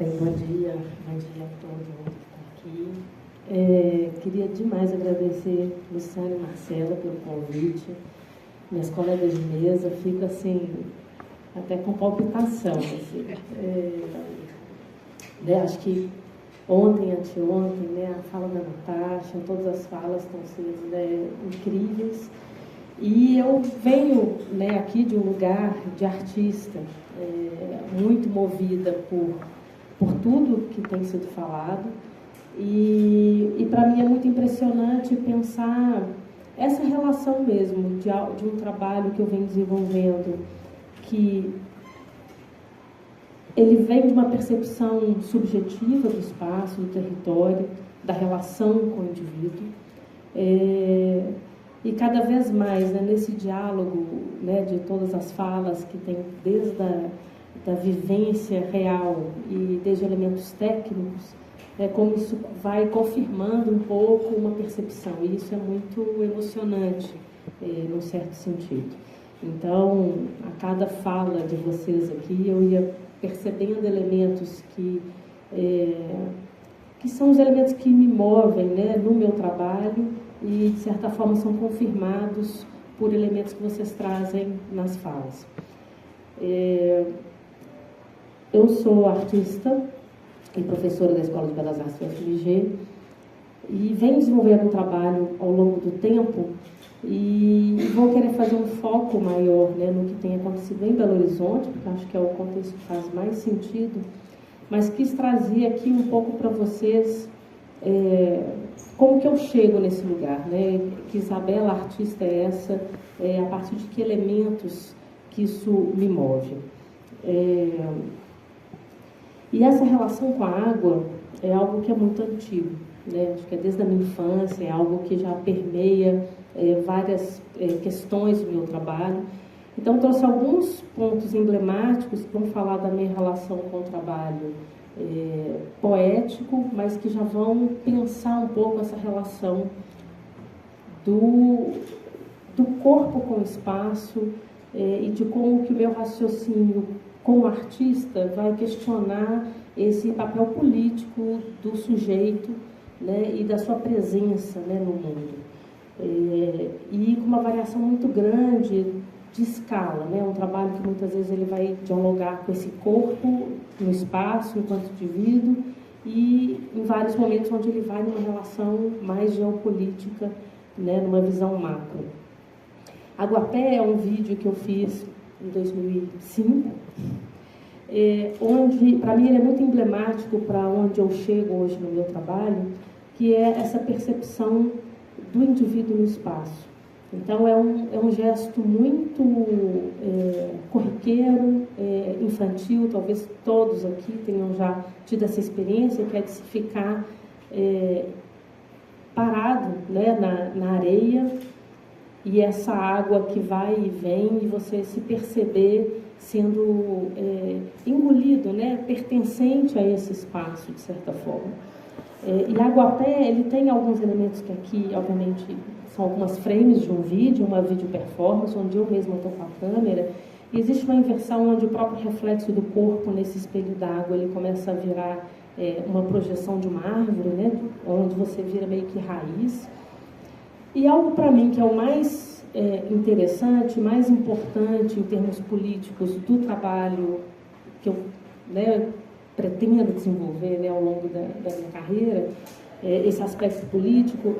Bom dia a todo mundo que está aqui. Queria demais agradecer Luciana e Marcela pelo convite. Minhas colegas de mesa, fico assim, até com palpitação. Assim. Acho que ontem, anteontem, a fala da Natasha, todas as falas estão sendo incríveis. E eu venho aqui de um lugar de artista, muito movida por tudo que tem sido falado. E para mim é muito impressionante pensar essa relação mesmo de um trabalho que eu venho desenvolvendo, que ele vem de uma percepção subjetiva do espaço, do território, da relação com o indivíduo. E cada vez mais, nesse diálogo de todas as falas que tem desde da vivência real e desde elementos técnicos, como isso vai confirmando um pouco uma percepção. E isso é muito emocionante, num certo sentido. Então, a cada fala de vocês aqui, eu ia percebendo elementos que são os elementos que me movem no meu trabalho e, de certa forma, são confirmados por elementos que vocês trazem nas falas. Eu sou artista e professora da Escola de Belas Artes UFMG e venho desenvolvendo um trabalho ao longo do tempo e vou querer fazer um foco maior no que tem acontecido em Belo Horizonte, porque acho que é o contexto que faz mais sentido, mas quis trazer aqui um pouco para vocês como que eu chego nesse lugar, que Isabela, artista é essa, a partir de que elementos que isso me move. E essa relação com a água é algo que é muito antigo, acho que é desde a minha infância, é algo que já permeia várias questões do meu trabalho. Então, trouxe alguns pontos emblemáticos que vão falar da minha relação com o trabalho poético, mas que já vão pensar um pouco essa relação do corpo com o espaço e de como que o meu raciocínio como artista vai questionar esse papel político do sujeito e da sua presença no mundo. E com uma variação muito grande de escala, um trabalho que muitas vezes ele vai dialogar com esse corpo no espaço, enquanto indivíduo, e em vários momentos onde ele vai numa relação mais geopolítica, numa visão macro. Aguapé é um vídeo que eu fiz em 2005, onde, para mim, ele é muito emblemático para onde eu chego hoje no meu trabalho, que é essa percepção do indivíduo no espaço. Então, é um gesto muito corriqueiro, infantil, talvez todos aqui tenham já tido essa experiência, que é de se ficar parado na areia, e essa água que vai e vem, e você se perceber sendo engolido, pertencente a esse espaço, de certa forma. E Aguapé, ele tem alguns elementos que aqui, obviamente, são algumas frames de um vídeo, uma video performance, onde eu mesma estou com a câmera, e existe uma inversão onde o próprio reflexo do corpo nesse espelho d'água, ele começa a virar uma projeção de uma árvore, onde você vira meio que raiz. E algo para mim que é o mais interessante, mais importante em termos políticos do trabalho que eu pretendo desenvolver ao longo da minha carreira, esse aspecto político,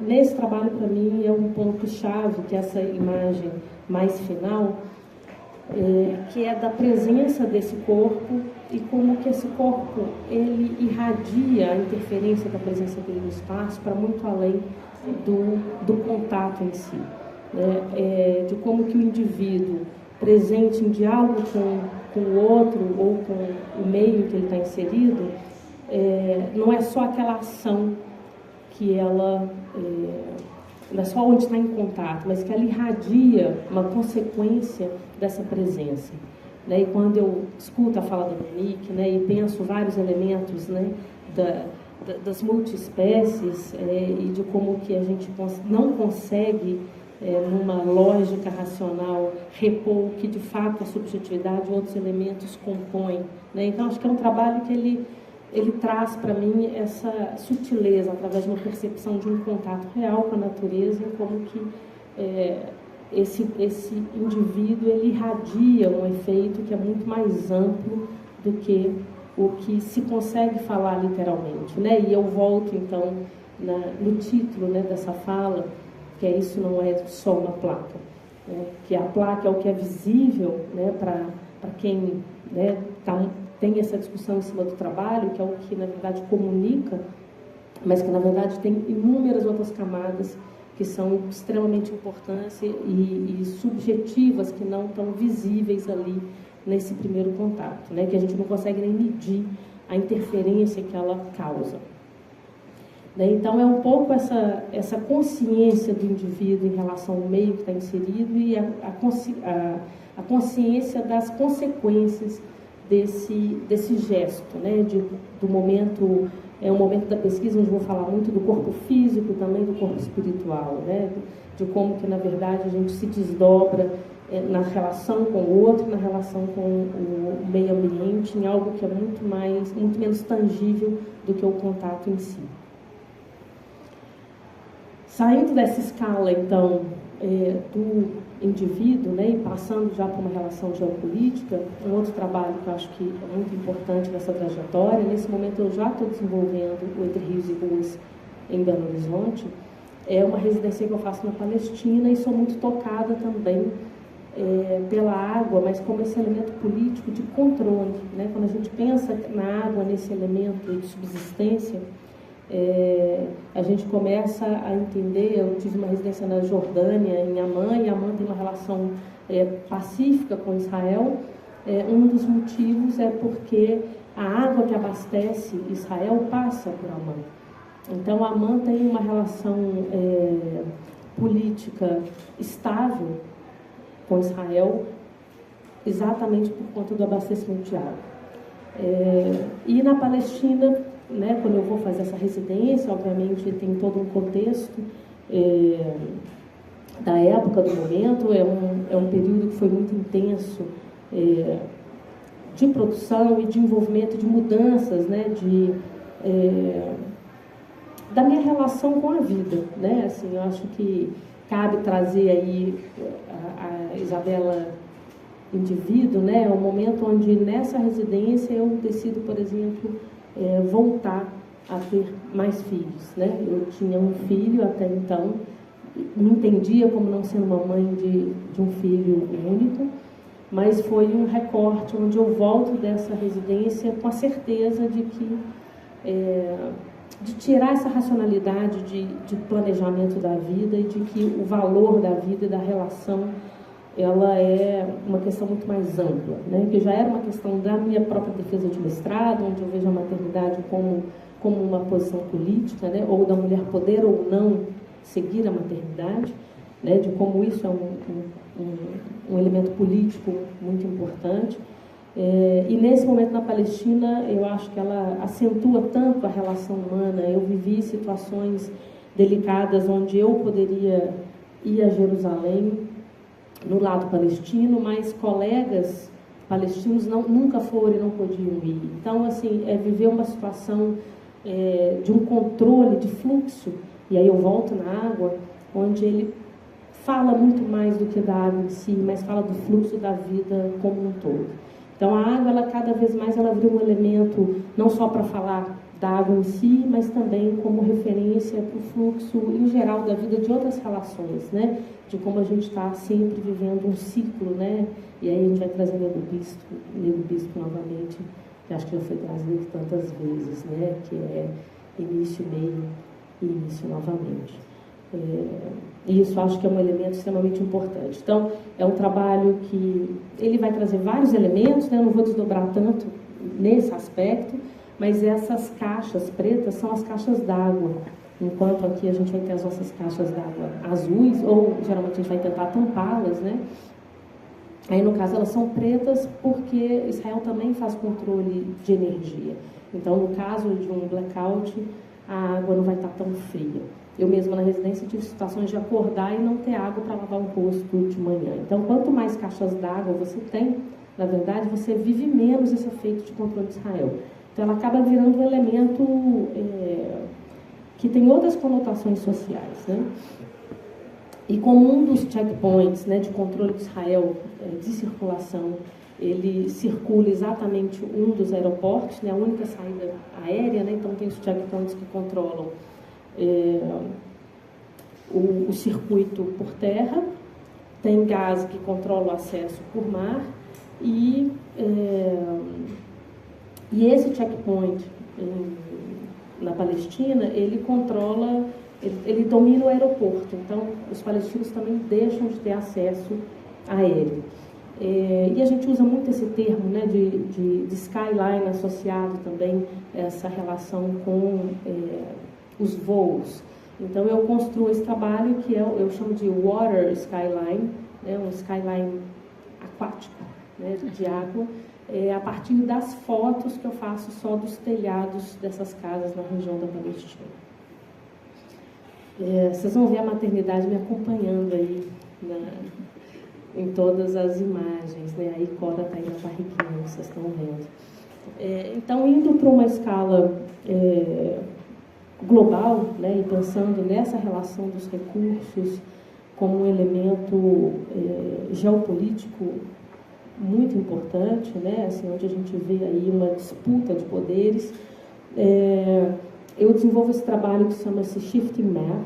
nesse trabalho para mim é um ponto-chave, que é essa imagem mais final, que é da presença desse corpo e como que esse corpo ele irradia a interferência da presença dele no espaço para muito além do contato em si, de como que o indivíduo presente em diálogo com o outro ou com o meio que ele está inserido, não é só aquela ação que ela não é só onde está em contato, mas que ela irradia uma consequência dessa presença. E quando eu escuto a fala da Monique, e penso vários elementos das multiespécies e de como que a gente não consegue numa lógica racional, repor o que de fato a subjetividade e outros elementos compõem, né? Então, acho que é um trabalho que ele traz para mim essa sutileza, através de uma percepção de um contato real com a natureza, e como que esse indivíduo ele irradia um efeito que é muito mais amplo do que o que se consegue falar literalmente, né? E eu volto, então, no título, né, dessa fala, que isso não é só uma placa, né? Que a placa é o que é visível, né, para quem, né, tem essa discussão em cima do trabalho, que é o que, na verdade, comunica, mas que, na verdade, tem inúmeras outras camadas que são extremamente importantes e subjetivas, que não estão visíveis ali nesse primeiro contato, né? Que a gente não consegue nem medir a interferência que ela causa. Então, é um pouco essa consciência do indivíduo em relação ao meio que está inserido e a consciência das consequências desse gesto, né? Do momento, um momento da pesquisa onde vou falar muito do corpo físico, também do corpo espiritual, né? De como que, na verdade, a gente se desdobra na relação com o outro, na relação com o meio ambiente, em algo que é muito menos tangível do que o contato em si. Saindo dessa escala, então, do indivíduo, né, e passando já para uma relação geopolítica, um outro trabalho que eu acho que é muito importante nessa trajetória, nesse momento eu já estou desenvolvendo o Entre Rios e Ruas em Belo Horizonte, é uma residência que eu faço na Palestina e sou muito tocada também pela água, mas como esse elemento político de controle, né? Quando a gente pensa na água, nesse elemento de subsistência, a gente começa a entender. Eu tive uma residência na Jordânia, em Amman, e Amman tem uma relação pacífica com Israel. Um dos motivos é porque a água que abastece Israel passa por Amman. Então, Amman tem uma relação política estável com Israel, exatamente por conta do abastecimento de água. E na Palestina, né, quando eu vou fazer essa residência, obviamente tem todo um contexto da época, do momento, é um período que foi muito intenso de produção e de envolvimento, de mudanças, né, da minha relação com a vida, né? Assim, eu acho que cabe trazer aí a Isabela indivíduo, né? É um momento onde nessa residência eu decido, por exemplo, voltar a ter mais filhos, né? Eu tinha um filho até então, me entendia como não sendo uma mãe de um filho único, mas foi um recorte onde eu volto dessa residência com a certeza de que de tirar essa racionalidade de planejamento da vida e de que o valor da vida e da relação ela é uma questão muito mais ampla, né? Que já era uma questão da minha própria defesa de mestrado, onde eu vejo a maternidade como uma posição política, né? Ou da mulher poder ou não seguir a maternidade, né? De como isso é um elemento político muito importante. E nesse momento na Palestina, eu acho que ela acentua tanto a relação humana. Eu vivi situações delicadas onde eu poderia ir a Jerusalém, no lado palestino, mas colegas palestinos nunca foram e não podiam ir. Então, assim, viver uma situação de um controle de fluxo, e aí eu volto na água, onde ele fala muito mais do que da água em si, mas fala do fluxo da vida como um todo. Então, a água, ela cada vez mais ela vira um elemento não só para falar da água em si, mas também como referência para o fluxo em geral da vida de outras relações, né? De como a gente está sempre vivendo um ciclo, né? E aí a gente vai trazer Nego Bispo novamente, que acho que já foi trazido tantas vezes, né? Que é início, meio e início novamente. E isso acho que é um elemento extremamente importante. Então, é um trabalho que ele vai trazer vários elementos, né? Eu não vou desdobrar tanto nesse aspecto, mas essas caixas pretas são as caixas d'água, enquanto aqui a gente vai ter as nossas caixas d'água azuis, ou geralmente a gente vai tentar tampá-las, né? Aí, no caso, elas são pretas porque Israel também faz controle de energia. Então, no caso de um blackout, a água não vai estar tão fria. Eu mesma na residência tive situações de acordar e não ter água para lavar o rosto de manhã. Então, quanto mais caixas d'água você tem, na verdade, você vive menos esse efeito de controle de Israel. Então, ela acaba virando um elemento que tem outras conotações sociais, né? E como um dos checkpoints, né, de controle de Israel de circulação, ele circula exatamente um dos aeroportos, né, a única saída aérea, né, então tem os checkpoints que controlam o circuito por terra, tem gás que controla o acesso por mar, e esse checkpoint na Palestina, ele controla, ele domina o aeroporto, então os palestinos também deixam de ter acesso aéreo. E a gente usa muito esse termo, né, de skyline associado também a essa relação com os voos. Então eu construo esse trabalho que eu chamo de water skyline, né, um skyline aquático, né, de água, a partir das fotos que eu faço só dos telhados dessas casas na região da Palestina. Vocês vão ver a maternidade me acompanhando aí em todas as imagens, né? Aí Cora está aí na barriguinha, vocês estão vendo. Então, indo para uma escala global, né, e pensando nessa relação dos recursos como um elemento geopolítico muito importante, né, assim, onde a gente vê aí uma disputa de poderes, eu desenvolvo esse trabalho que chama-se Shifting Map,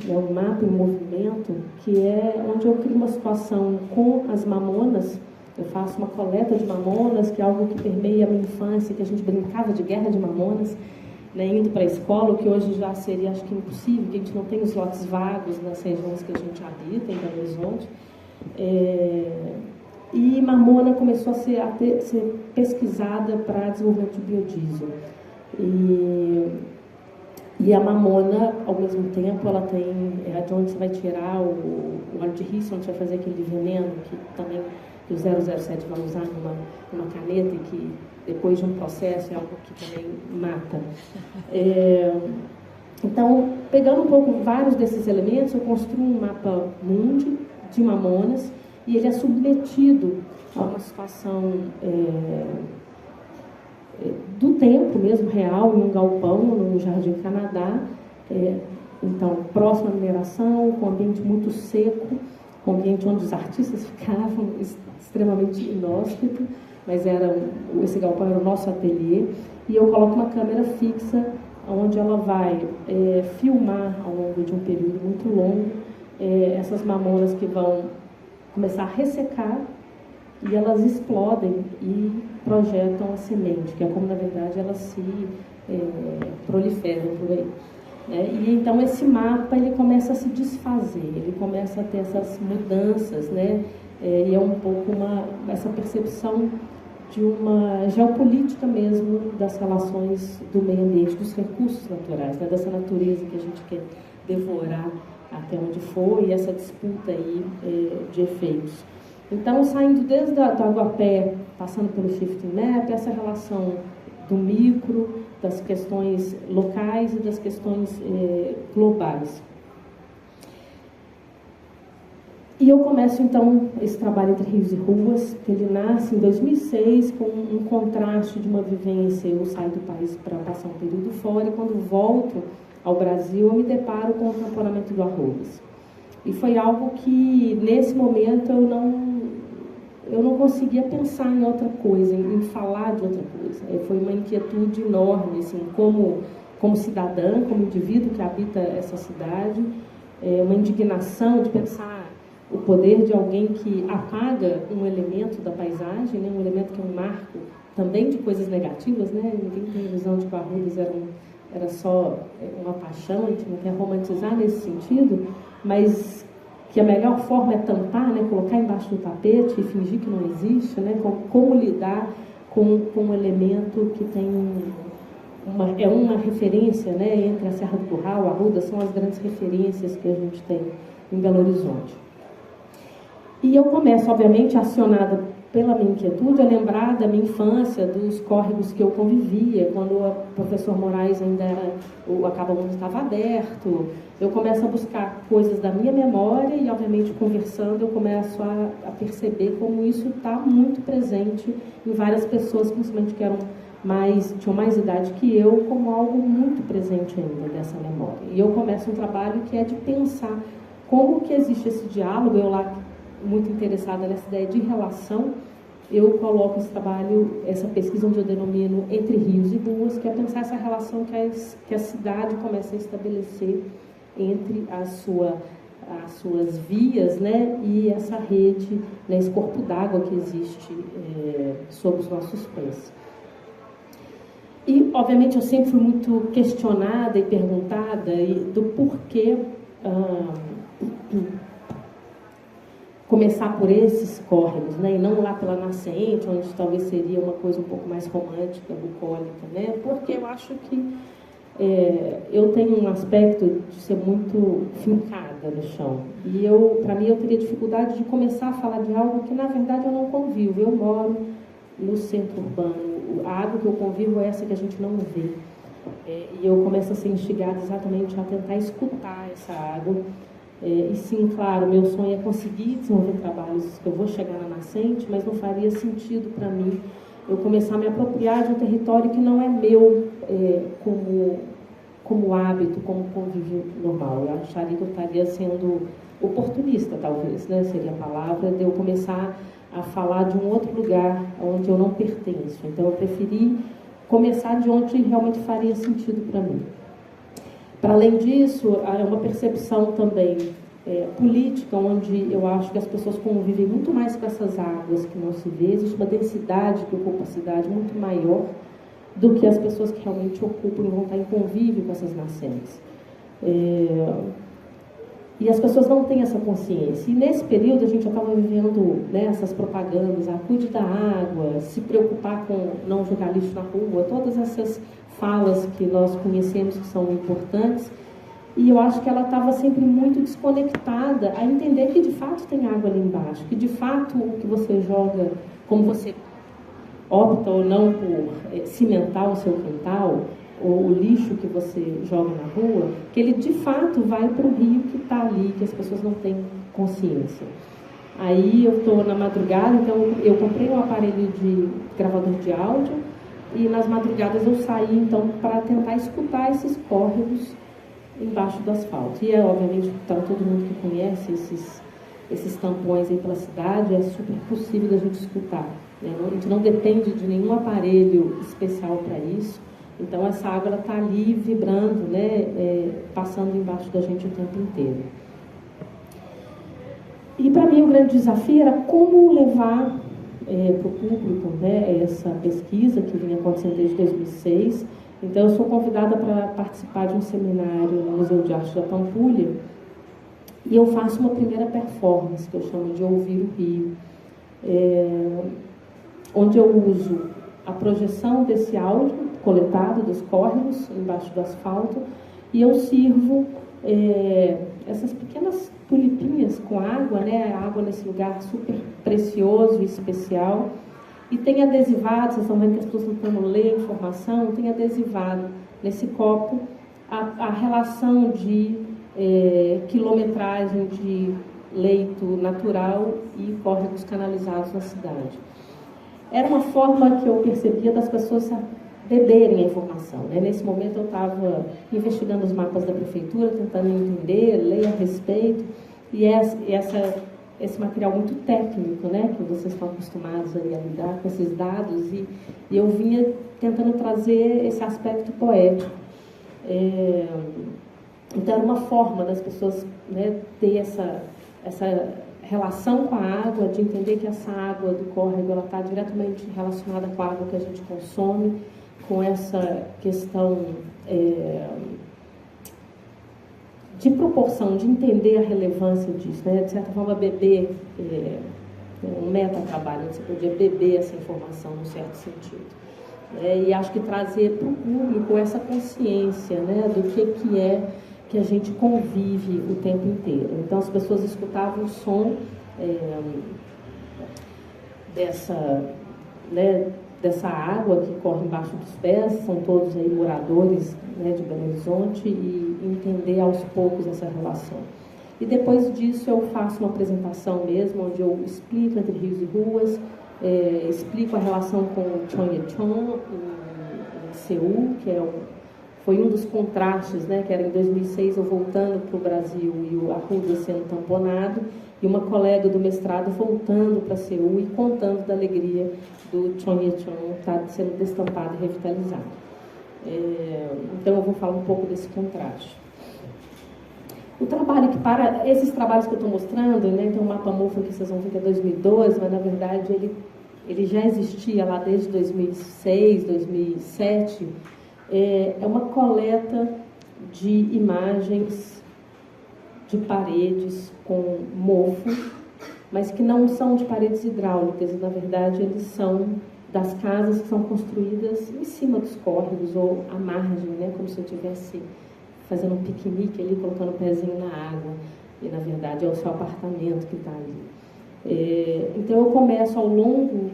um mapa em movimento, que é onde eu crio uma situação com as mamonas. Eu faço uma coleta de mamonas, que é algo que permeia a minha infância, que a gente brincava de guerra de mamonas, né, indo para a escola, o que hoje já seria, acho que, impossível, porque a gente não tem os lotes vagos nas regiões que a gente habita, em Belo Horizonte. E mamona começou a ser pesquisada para desenvolvimento de biodiesel. E a mamona, ao mesmo tempo, ela tem de onde você vai tirar o óleo de rícino, onde você vai fazer aquele veneno que também que o 007 vai usar numa caneta e que depois de um processo é algo que também mata. Então, pegando um pouco vários desses elementos, eu construo um mapa mundi de mamonas e ele é submetido a uma situação do tempo mesmo, real, em um galpão, no Jardim Canadá, então, próximo à mineração, com um ambiente muito seco, com um ambiente onde os artistas ficavam extremamente inóspito, mas esse galpão era o nosso ateliê, e eu coloco uma câmera fixa, onde ela vai filmar, ao longo de um período muito longo, essas mamonas que vão começar a ressecar, e elas explodem e projetam a semente, que é como, na verdade, elas se proliferam por aí. E então esse mapa ele começa a se desfazer, ele começa a ter essas mudanças, né? E é um pouco essa percepção de uma geopolítica mesmo das relações do meio ambiente, dos recursos naturais, né? Dessa natureza que a gente quer devorar até onde for, e essa disputa aí de efeitos. Então, saindo desde do Aguapé, passando pelo Shifting Map, essa relação do micro, das questões locais e das questões globais. E eu começo, então, esse trabalho entre rios e ruas, que ele nasce em 2006, com um contraste de uma vivência. Eu saio do país para passar um período fora, e quando volto ao Brasil, eu me deparo com o camponamento do Arroios. E foi algo que, nesse momento, eu não conseguia pensar em outra coisa, em falar de outra coisa. Foi uma inquietude enorme, assim, como cidadã, como indivíduo que habita essa cidade, uma indignação de pensar o poder de alguém que apaga um elemento da paisagem, né, um elemento que é um marco também de coisas negativas, né? Ninguém tem a visão de que o Arroios era só uma paixão, a gente não quer romantizar nesse sentido, mas que a melhor forma é tampar, né, colocar embaixo do tapete e fingir que não existe, né, como lidar com um elemento que tem uma referência, né, entre a Serra do Curral, a Arruda, são as grandes referências que a gente tem em Belo Horizonte. E eu começo, obviamente, acionada pela minha inquietude, é lembrar da minha infância, dos córregos que eu convivia, quando o professor Moraes ainda era, o acabamento estava aberto. Eu começo a buscar coisas da minha memória e, obviamente, conversando, eu começo a perceber como isso está muito presente em várias pessoas, principalmente que tinham mais idade que eu, como algo muito presente ainda dessa memória. E eu começo um trabalho que é de pensar como que existe esse diálogo. Eu lá, muito interessada nessa ideia de relação, eu coloco esse trabalho, essa pesquisa onde eu denomino Entre Rios e Ruas, que é pensar essa relação que a cidade começa a estabelecer entre as suas vias, né, e essa rede, né, esse corpo d'água que existe sob os nossos pés. E, obviamente, eu sempre fui muito questionada e perguntada do porquê começar por esses córregos, né, e não lá pela nascente, onde talvez seria uma coisa um pouco mais romântica, bucólica, né, porque eu acho que eu tenho um aspecto de ser muito fincada no chão. E para mim, eu teria dificuldade de começar a falar de algo que, na verdade, eu não convivo. Eu moro no centro urbano. A água que eu convivo é essa que a gente não vê. E eu começo a ser instigada exatamente a tentar escutar essa água. E sim, claro, meu sonho é conseguir desenvolver trabalhos que eu vou chegar na nascente, mas não faria sentido para mim eu começar a me apropriar de um território que não é meu como hábito, como convívio normal. Eu acharia que eu estaria sendo oportunista, talvez, né? Seria a palavra, de eu começar a falar de um outro lugar onde eu não pertenço. Então, eu preferi começar de onde realmente faria sentido para mim. Para além disso, há uma percepção também política, onde eu acho que as pessoas convivem muito mais com essas águas que não se vê. Existe uma densidade que ocupa a cidade muito maior do que as pessoas que realmente ocupam e vão estar em convívio com essas nascentes. E as pessoas não têm essa consciência. E nesse período a gente acaba vivendo, né, essas propagandas, cuide da água, se preocupar com não jogar lixo na rua, todas essas falas que nós conhecemos que são importantes. E eu acho que ela estava sempre muito desconectada a entender que de fato tem água ali embaixo, que de fato o que você joga, como você opta ou não por cimentar o seu quintal, ou o lixo que você joga na rua, que ele de fato vai para o rio que está ali, que as pessoas não têm consciência. Aí eu estou na madrugada, então eu comprei um aparelho de gravador de áudio e nas madrugadas eu saí então para tentar escutar esses córregos embaixo do asfalto. E obviamente, então, todo mundo que conhece esses tampões aí pela cidade, é super possível da gente escutar. Né? A gente não depende de nenhum aparelho especial para isso. Então, essa água está ali vibrando, né? Passando embaixo da gente o tempo inteiro. E, para mim, o grande desafio era como levar para o público, né, essa pesquisa que vinha acontecendo desde 2006. Então, eu sou convidada para participar de um seminário no Museu de Arte da Pampulha e eu faço uma primeira performance, que eu chamo de Ouvir o Rio, onde eu uso a projeção desse áudio coletado dos córregos embaixo do asfalto e eu sirvo essas pequenas tulipinhas com água, né, a água nesse lugar super precioso e especial. E tem adesivado, vocês estão vendo que as pessoas não estão ler a informação, tem adesivado nesse copo a relação de quilometragem de leito natural e córregos canalizados na cidade. Era uma forma que eu percebia das pessoas beberem a informação. Né? Nesse momento eu estava investigando os mapas da prefeitura, tentando entender, ler a respeito, e esse material muito técnico, né, que vocês estão acostumados a lidar com esses dados, e eu vinha tentando trazer esse aspecto poético. Então, era uma forma das pessoas, né, ter essa relação com a água, de entender que essa água do córrego está diretamente relacionada com a água que a gente consome, com essa questão de proporção, de entender a relevância disso, né? De certa forma, beber, um meta-trabalho, você podia beber essa informação num certo sentido. E acho que trazer para o público essa consciência, né, do que é que a gente convive o tempo inteiro. Então, as pessoas escutavam o som dessa água que corre embaixo dos pés, são todos aí moradores, né, de Belo Horizonte, e entender aos poucos essa relação. E depois disso eu faço uma apresentação mesmo, onde eu explico entre rios e ruas, explico a relação com o Cheonggyecheon em Seul, que foi um dos contrastes, né, que era em 2006 eu voltando para o Brasil e o Arruda sendo tamponado, e uma colega do mestrado voltando para Seul e contando da alegria do Cheonggyecheon estar sendo destampado e revitalizado. Então eu vou falar um pouco desse contraste. O trabalho esses trabalhos que eu estou mostrando, né, tem um mapa morfo que vocês vão ver que é 2012, mas na verdade ele já existia lá desde 2006, 2007. É uma coleta de imagens de paredes com mofo, mas que não são de paredes hidráulicas, na verdade eles são das casas que são construídas em cima dos córregos ou à margem, né, como se eu estivesse fazendo um piquenique ali, colocando o pezinho na água, e na verdade é o seu apartamento que está ali. Então eu começo ao longo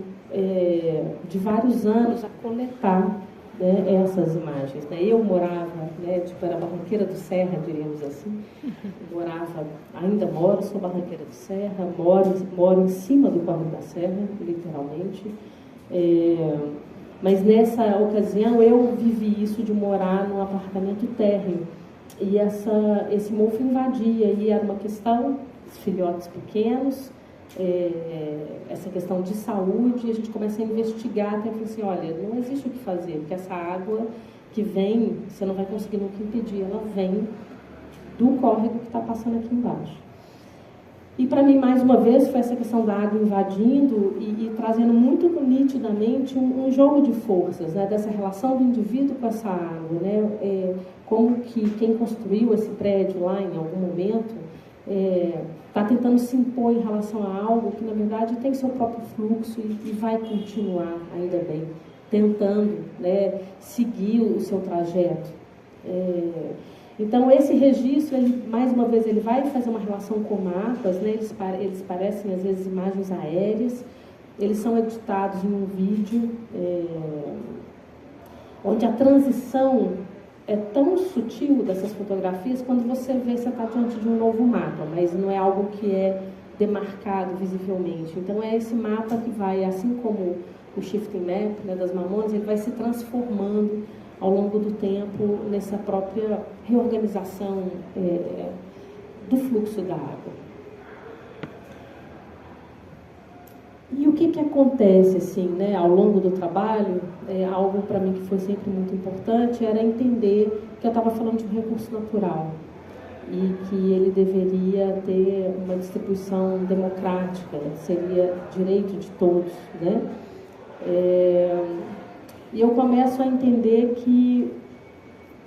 de vários anos a coletar, né, essas imagens. Né? Eu morava, né, tipo, era Barranqueira do Serra, diríamos assim, ainda moro, sou Barranqueira do Serra, moro em cima do Córrego da Serra, literalmente. Mas nessa ocasião eu vivi isso de morar num apartamento térreo. E esse mofo invadia, e era uma questão, os filhotes pequenos, essa questão de saúde, e a gente começa a investigar, até falar assim, olha, não existe o que fazer, porque essa água que vem, você não vai conseguir nunca impedir, ela vem do córrego que está passando aqui embaixo. E para mim, mais uma vez, foi essa questão da água invadindo e trazendo muito nitidamente um jogo de forças, né, dessa relação do indivíduo com essa água, né, como que quem construiu esse prédio lá em algum momento está tentando se impor em relação a algo que, na verdade, tem seu próprio fluxo e vai continuar, ainda bem, tentando, né, seguir o seu trajeto. Então, esse registro, mais uma vez, ele vai fazer uma relação com mapas, né? Eles parecem, às vezes, imagens aéreas. Eles são editados em um vídeo onde a transição é tão sutil dessas fotografias, quando você vê, você está diante de um novo mapa, mas não é algo que é demarcado visivelmente. Então, é esse mapa que vai, assim como o shifting map, né, das Mamonas, ele vai se transformando ao longo do tempo nessa própria reorganização do fluxo da água. E o que acontece assim, né, ao longo do trabalho? Algo para mim que foi sempre muito importante era entender que eu estava falando de um recurso natural e que ele deveria ter uma distribuição democrática, seria direito de todos, né? E eu começo a entender que,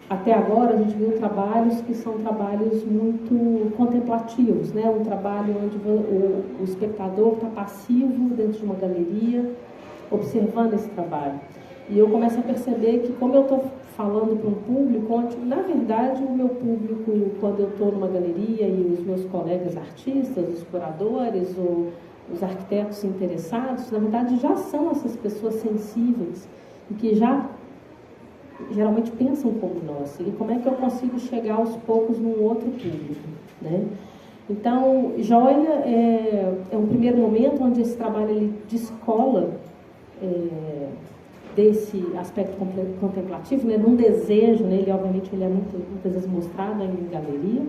até agora, a gente viu trabalhos que são trabalhos muito contemplativos, né? Um trabalho onde o espectador está passivo dentro de uma galeria, observando esse trabalho. E eu começo a perceber que, como eu estou falando para um público, onde, na verdade, o meu público, quando eu estou numa galeria e os meus colegas artistas, os curadores, ou os arquitetos interessados, na verdade, já são essas pessoas sensíveis, e que já geralmente pensam como nós, e como é que eu consigo chegar aos poucos num outro público, né? Então, Joia é um primeiro momento onde esse trabalho ele descola desse aspecto contemplativo, né, num desejo, né, ele obviamente ele é muitas vezes mostrado em galeria,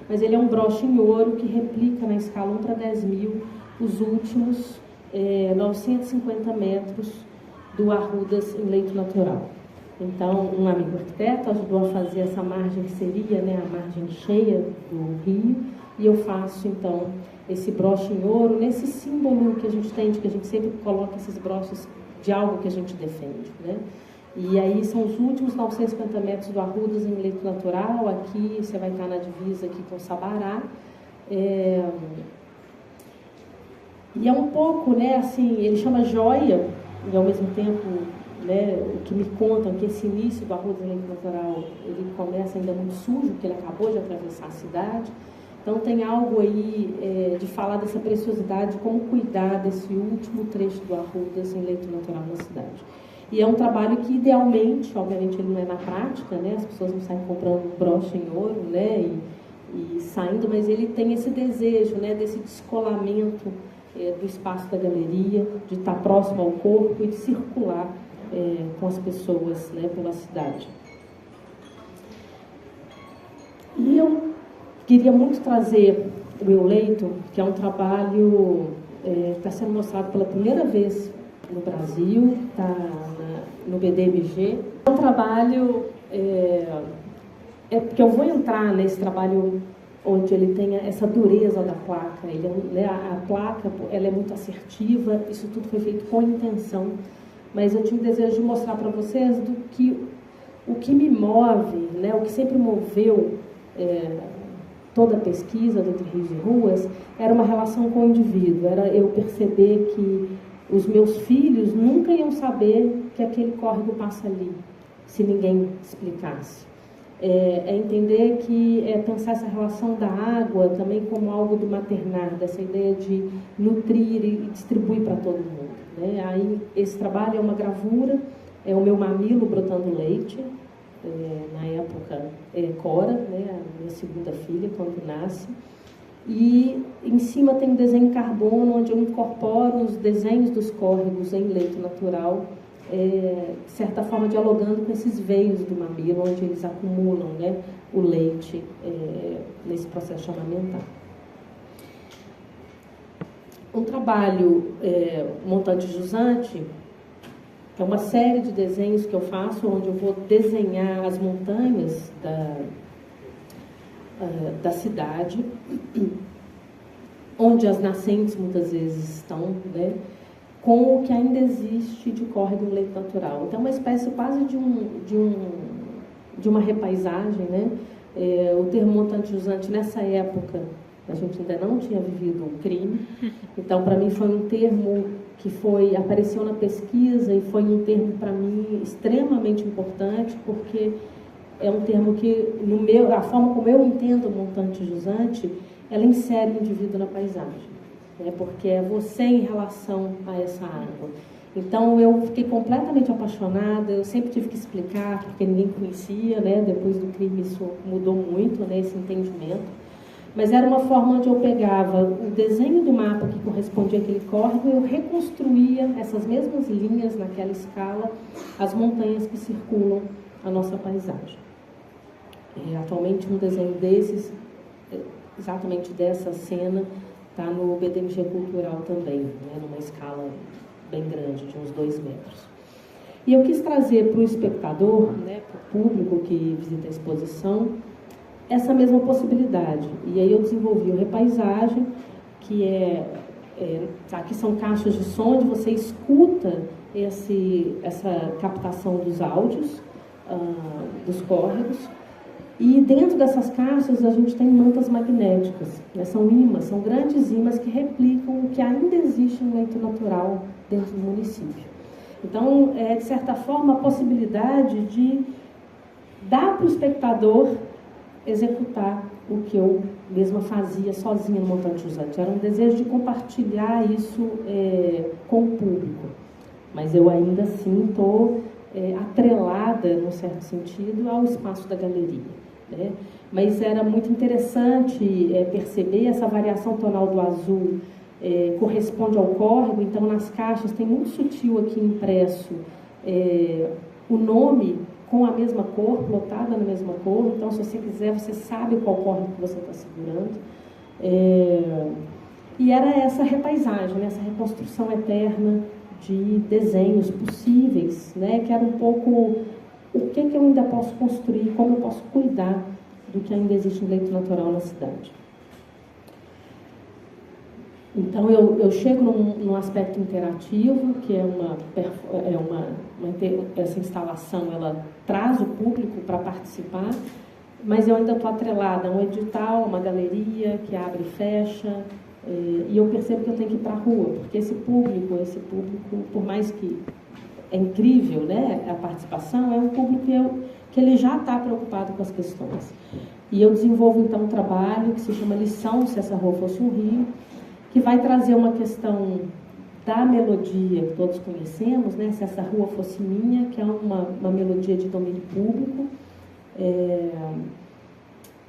mas ele é um broche em ouro que replica na escala 1 para 10 mil os últimos 950 metros do Arrudas em leito natural. Então, um amigo arquiteto ajudou a fazer essa margem que seria, né, a margem cheia do rio, e eu faço, então, esse broche em ouro, nesse símbolo que a gente tem, de que a gente sempre coloca esses broches de algo que a gente defende, né? E aí são os últimos 950 metros do Arrudas em leito natural. Aqui você vai estar na divisa aqui com Sabará. E é um pouco, né, assim, ele chama Joia, e ao mesmo tempo, né, o que me contam que esse início do Arrudas em leito natural, ele começa ainda muito sujo, porque ele acabou de atravessar a cidade. Então tem algo aí de falar dessa preciosidade, de como cuidar desse último trecho do Arrudas em leito natural na cidade. E é um trabalho que, idealmente, obviamente ele não é na prática, né? As pessoas não saem comprando broche em ouro, né? E saindo, mas ele tem esse desejo, né? Desse descolamento do espaço da galeria, de estar próximo ao corpo e de circular com as pessoas, né? Pela cidade. E eu queria muito trazer o Eu Leito, que é um trabalho que está sendo mostrado pela primeira vez no Brasil, está no BDMG. É um trabalho, porque eu vou entrar nesse trabalho onde ele tem essa dureza da placa. A placa ela é muito assertiva, isso tudo foi feito com intenção, mas eu tinha o desejo de mostrar para vocês o que me move, né, o que sempre moveu toda a pesquisa do Entre Rios e Ruas, era uma relação com o indivíduo, era eu perceber que os meus filhos nunca iam saber que aquele córrego passa ali, se ninguém explicasse. Entender que pensar essa relação da água também como algo do maternar, dessa ideia de nutrir e distribuir para todo mundo, né? Aí esse trabalho é uma gravura, é o meu mamilo brotando leite, na época Cora, né, a minha segunda filha, quando nasce. E em cima tem um desenho em carbono, onde eu incorporo os desenhos dos córregos em leito natural, de certa forma dialogando com esses veios do mamilo, onde eles acumulam, né, o leite nesse processo ornamental. Um trabalho montante jusante é uma série de desenhos que eu faço, onde eu vou desenhar as montanhas da cidade, onde as nascentes muitas vezes estão, né, com o que ainda existe de córrego no leito natural. Então, é uma espécie quase de uma repaisagem, né? O termo montante jusante, nessa época, a gente ainda não tinha vivido um crime, então, para mim, foi um termo que apareceu na pesquisa e foi um termo, para mim, extremamente importante, porque é um termo que, a forma como eu entendo o montante jusante, ela insere o indivíduo na paisagem, né? Porque é você em relação a essa água. Então, eu fiquei completamente apaixonada, eu sempre tive que explicar, porque ninguém conhecia, né? Depois do crime isso mudou muito, né? Esse entendimento. Mas era uma forma onde eu pegava o desenho do mapa que correspondia àquele córrego e eu reconstruía essas mesmas linhas, naquela escala, as montanhas que circulam a nossa paisagem. Atualmente, um desenho desses, exatamente dessa cena, está no BDMG Cultural também, né, numa escala bem grande, de uns 2 metros. E eu quis trazer para o espectador, né, para o público que visita a exposição, essa mesma possibilidade. E aí eu desenvolvi o repaisagem, que aqui são caixas de som, onde você escuta essa captação dos áudios, dos córregos. E dentro dessas caixas a gente tem mantas magnéticas, né? São imãs, são grandes imãs que replicam o que ainda existe no leito natural dentro do município. Então, de certa forma, a possibilidade de dar para o espectador executar o que eu mesma fazia sozinha no montante jusante. Era um desejo de compartilhar isso com o público. Mas eu ainda assim estou atrelada, num certo sentido, ao espaço da galeria, né? Mas era muito interessante perceber essa variação tonal do azul, corresponde ao córrego. Então, nas caixas tem muito sutil aqui impresso o nome com a mesma cor, plotada na mesma cor. Então, se você quiser, você sabe qual córrego que você está segurando. E era essa repaisagem, né? Essa reconstrução eterna de desenhos possíveis, né? Que era um pouco o que eu ainda posso construir, como eu posso cuidar do que ainda existe no leito natural na cidade. Então, eu chego num aspecto interativo, que essa instalação, ela traz o público para participar, mas eu ainda estou atrelada a um edital, uma galeria que abre e fecha, e eu percebo que eu tenho que ir para a rua, porque esse público, por mais que é incrível, né, a participação, é um público que ele já está preocupado com as questões. E eu desenvolvo, então, um trabalho que se chama Lição Se Essa Rua Fosse um Rio, que vai trazer uma questão da melodia que todos conhecemos, né? Se Essa Rua Fosse Minha, que é uma melodia de domínio público,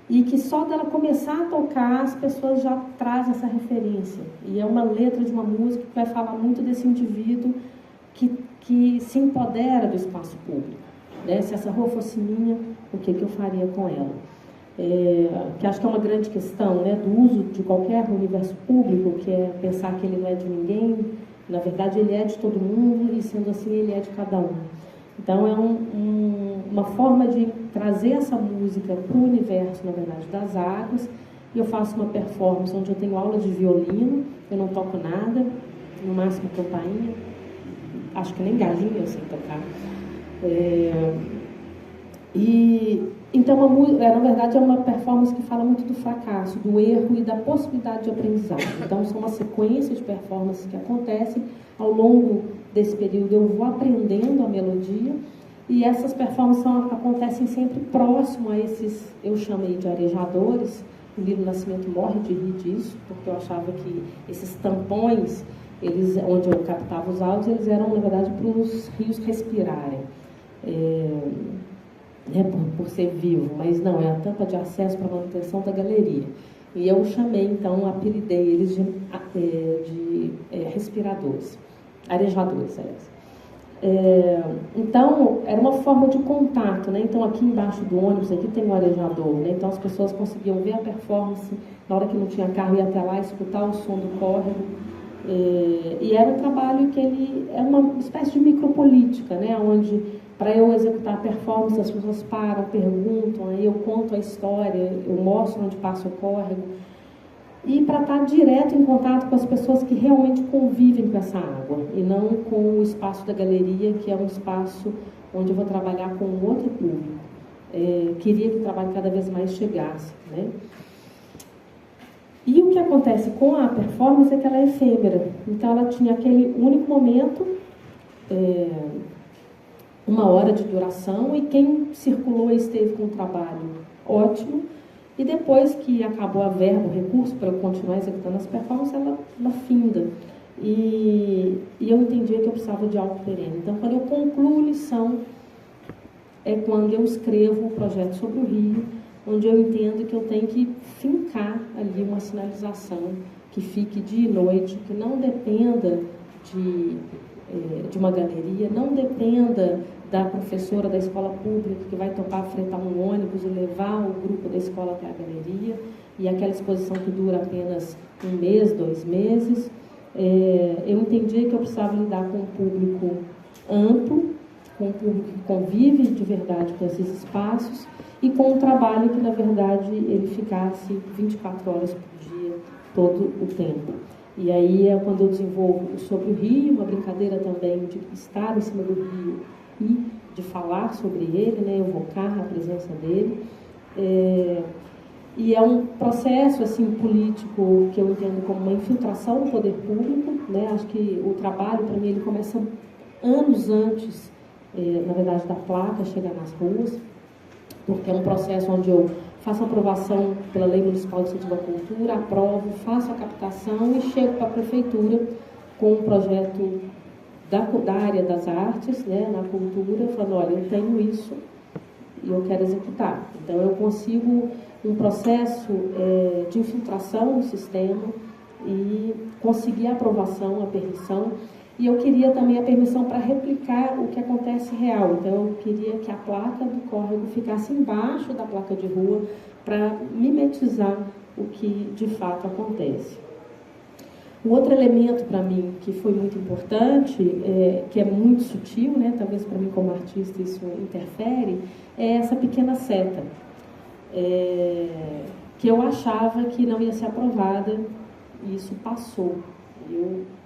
e que só dela começar a tocar, as pessoas já trazem essa referência. E é uma letra de uma música que vai falar muito desse indivíduo que se empodera do espaço público, né? Se essa rua fosse minha, o que eu faria com ela? Que acho que é uma grande questão, né, do uso de qualquer universo público, que é pensar que ele não é de ninguém. Na verdade, ele é de todo mundo, e sendo assim, ele é de cada um. Então, é uma forma de trazer essa música para o universo, na verdade, das águas. E eu faço uma performance onde eu tenho aula de violino, eu não toco nada, no máximo campainha, acho que nem gajinha eu sei tocar. Então, na verdade, é uma performance que fala muito do fracasso, do erro e da possibilidade de aprendizado. Então, são uma sequência de performances que acontecem ao longo desse período. Eu vou aprendendo a melodia, e essas performances acontecem sempre próximo a esses, eu chamei de arejadores. O Lino Nascimento morre de rir disso, porque eu achava que esses tampões, onde eu captava os áudios, eles eram, na verdade, para os rios respirarem. Por ser vivo, mas não, é a tampa de acesso para a manutenção da galeria. E eu chamei, então, apelidei eles de respiradores, arejadores, aliás. Então, era uma forma de contato, né? Então, aqui embaixo do ônibus, aqui tem um arejador, né? Então, as pessoas conseguiam ver a performance, na hora que não tinha carro, ia até lá escutar o som do córrego. E era um trabalho que é uma espécie de micropolítica, né? Onde, para eu executar a performance, as pessoas param, perguntam, aí eu conto a história, eu mostro onde passa o córrego, e para estar direto em contato com as pessoas que realmente convivem com essa água, e não com o espaço da galeria, que é um espaço onde eu vou trabalhar com um outro público. Queria que o trabalho cada vez mais chegasse, né? E o que acontece com a performance é que ela é efêmera. Então, ela tinha aquele único momento, 1 hora de duração, e quem circulou e esteve com o trabalho, ótimo. E depois que acabou a verba, o recurso para eu continuar executando as performances, ela finda. E eu entendi que eu precisava de algo perene. Então, quando eu concluo lição, é quando eu escrevo o projeto sobre o Rio, onde eu entendo que eu tenho que fincar ali uma sinalização que fique dia e noite, que não dependa de uma galeria, não dependa da professora da escola pública que vai topar fretar um ônibus e levar o grupo da escola até a galeria, e aquela exposição que dura apenas 1 mês, 2 meses. Eu entendi que eu precisava lidar com um público amplo, com um público que convive de verdade com esses espaços, e com um trabalho que, na verdade, ele ficasse 24 horas por dia, todo o tempo. E aí é quando eu desenvolvo sobre o Rio, uma brincadeira também de estar em cima do Rio e de falar sobre ele, né, evocar a presença dele. E é um processo assim, político que eu entendo como uma infiltração no poder público, né? Acho que o trabalho, para mim, ele começa anos antes, na verdade, da placa chegar nas ruas, porque é um processo onde eu faço a aprovação pela Lei Municipal de Incentivo à Cultura, aprovo, faço a captação e chego para a Prefeitura com um projeto da área das artes, né, na cultura, falando, olha, eu tenho isso e eu quero executar. Então, eu consigo um processo de infiltração no sistema e conseguir a aprovação, a permissão. E eu queria também a permissão para replicar o que acontece real. Então, eu queria que a placa do córrego ficasse embaixo da placa de rua para mimetizar o que de fato acontece. Um outro elemento para mim que foi muito importante, que é muito sutil, né? Talvez para mim como artista isso interfere, é essa pequena seta, que eu achava que não ia ser aprovada, e isso passou.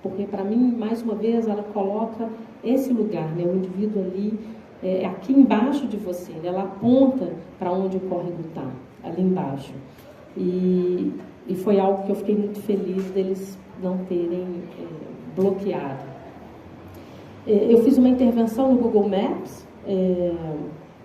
Porque, para mim, mais uma vez, ela coloca esse lugar, né? O indivíduo ali, aqui embaixo de você, né? Ela aponta para onde o córrego está, ali embaixo. E foi algo que eu fiquei muito feliz deles não terem Eu fiz uma intervenção no Google Maps,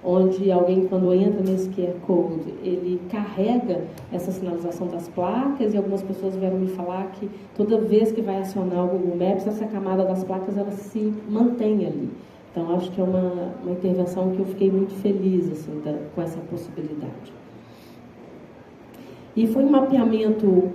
onde onde alguém, quando entra nesse QR Code, ele carrega essa sinalização das placas, e algumas pessoas vieram me falar que toda vez que vai acionar o Google Maps, essa camada das placas, ela se mantém ali. Então, acho que é uma intervenção que eu fiquei muito feliz assim, com essa possibilidade. E foi um mapeamento,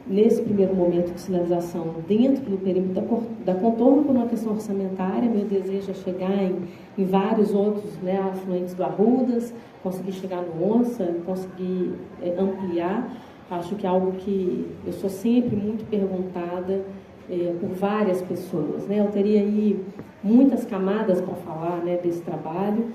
nesse primeiro momento de sinalização, dentro do perímetro da Contorno, por uma questão orçamentária. Meu desejo é chegar em vários outros, né, afluentes do Arrudas, conseguir chegar no Onça, conseguir ampliar. Acho que é algo que eu sou sempre muito perguntada por várias pessoas, né? Eu teria aí muitas camadas para falar, né, desse trabalho,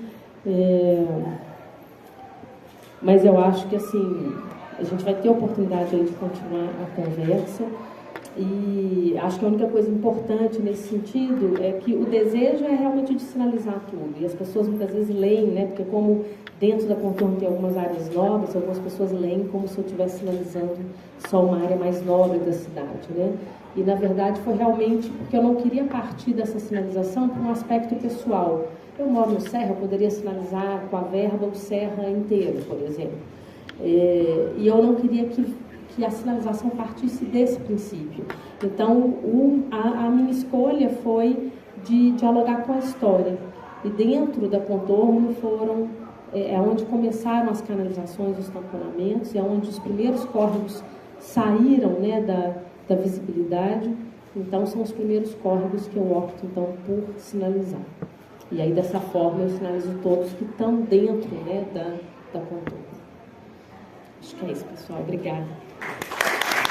mas eu acho que assim a gente vai ter a oportunidade aí de continuar a conversa, e acho que a única coisa importante nesse sentido é que o desejo é realmente de sinalizar tudo, e as pessoas muitas vezes leem, né, porque como dentro da Contorno tem algumas áreas nobres, algumas pessoas leem como se eu estivesse sinalizando só uma área mais nobre da cidade, né? E, na verdade, foi realmente porque eu não queria partir dessa sinalização para um aspecto pessoal. Eu moro no Serra, eu poderia sinalizar com a verba o Serra inteiro, por exemplo. E eu não queria que a sinalização partisse desse princípio. Então, a minha escolha foi de dialogar com a história. E dentro da Contorno é onde começaram as canalizações, os tamponamentos, é onde os primeiros córregos saíram, né, da visibilidade. Então, são os primeiros córregos que eu opto, então, por sinalizar. E aí, dessa forma, eu sinalizo todos que estão dentro, né, da Contorno. Acho que é isso, pessoal. Obrigada.